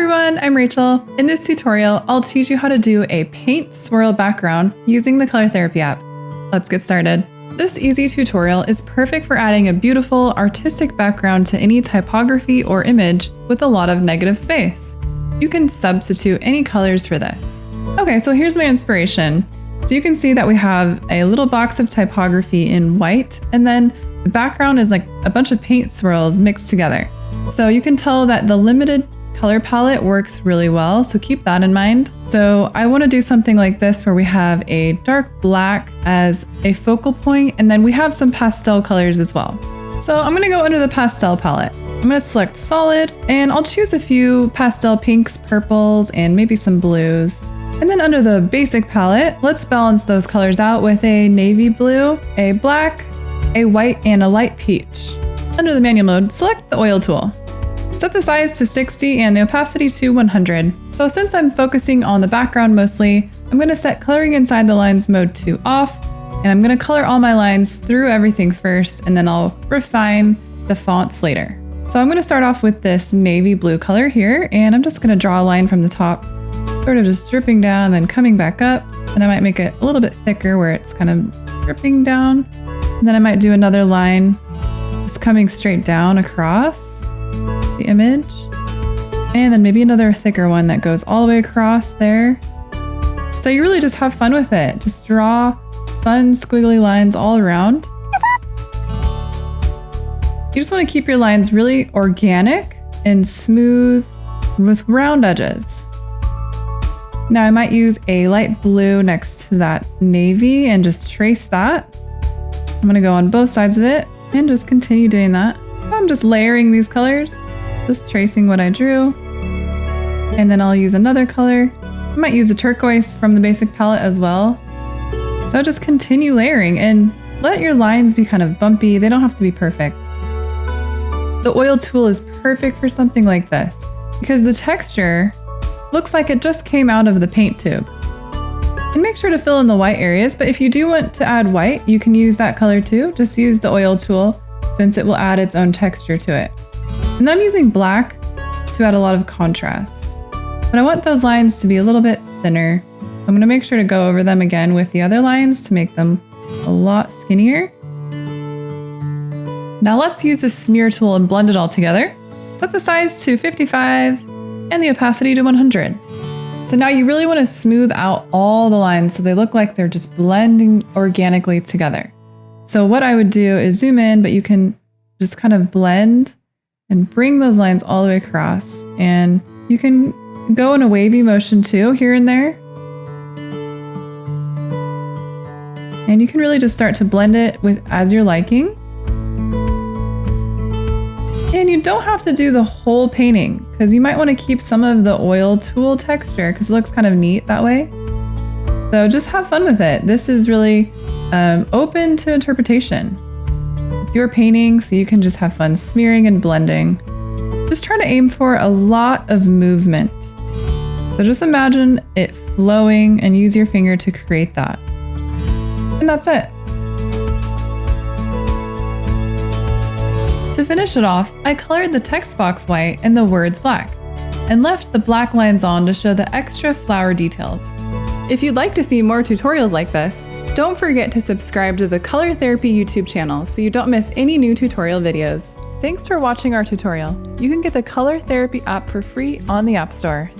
everyone, I'm Rachel. In this tutorial, I'll teach you how to do a paint swirl background using the Color Therapy app. Let's get started. This easy tutorial is perfect for adding a beautiful, artistic background to any typography or image with a lot of negative space. You can substitute any colors for this. Okay, so here's my inspiration. So you can see that we have a little box of typography in white, and then the background is like a bunch of paint swirls mixed together. So you can tell that the limited color palette works really well, so keep that in mind. So I want to do something like this where we have a dark black as a focal point, and then we have some pastel colors as well. So I'm going to go under the pastel palette. I'm going to select solid, and I'll choose a few pastel pinks, purples, and maybe some blues. And then under the basic palette, let's balance those colors out with a navy blue, a black, a white, and a light peach. Under the manual mode, select the oil tool. Set the size to 60 and the opacity to 100. So since I'm focusing on the background mostly, I'm going to set coloring inside the lines mode to off, and I'm going to color all my lines through everything first, and then I'll refine the fonts later. So I'm going to start off with this navy blue color here, and I'm just going to draw a line from the top, sort of just dripping down, then coming back up, and I might make it a little bit thicker where it's kind of dripping down. And then I might do another line just coming straight down across the image, and then maybe another thicker one that goes all the way across there. So you really just have fun with it. Just draw fun squiggly lines all around. You just want to keep your lines really organic and smooth with round edges. Now I might use a light blue next to that navy and just trace that. I'm going to go on both sides of it and just continue doing that. I'm just layering these colors, just tracing what I drew. And then I'll use another color. I might use a turquoise from the basic palette as well. So just continue layering and let your lines be kind of bumpy. They don't have to be perfect. The oil tool is perfect for something like this because the texture looks like it just came out of the paint tube. And make sure to fill in the white areas, but if you do want to add white, you can use that color too. Just use the oil tool since it will add its own texture to it. And I'm using black to add a lot of contrast. But I want those lines to be a little bit thinner. I'm going to make sure to go over them again with the other lines to make them a lot skinnier. Now let's use the smear tool and blend it all together. Set the size to 55 and the opacity to 100. So now you really want to smooth out all the lines so they look like they're just blending organically together. So what I would do is zoom in, but you can just kind of blend and bring those lines all the way across. And you can go in a wavy motion too, here and there. And you can really just start to blend it with as you're liking. And you don't have to do the whole painting because you might want to keep some of the oil tool texture because it looks kind of neat that way. So just have fun with it. This is really open to interpretation. It's your painting, so you can just have fun smearing and blending. Just try to aim for a lot of movement. So just imagine it flowing and use your finger to create that. And that's it. To finish it off, I colored the text box white and the words black, and left the black lines on to show the extra flower details. If you'd like to see more tutorials like this, don't forget to subscribe to the Color Therapy YouTube channel so you don't miss any new tutorial videos. Thanks for watching our tutorial. You can get the Color Therapy app for free on the App Store.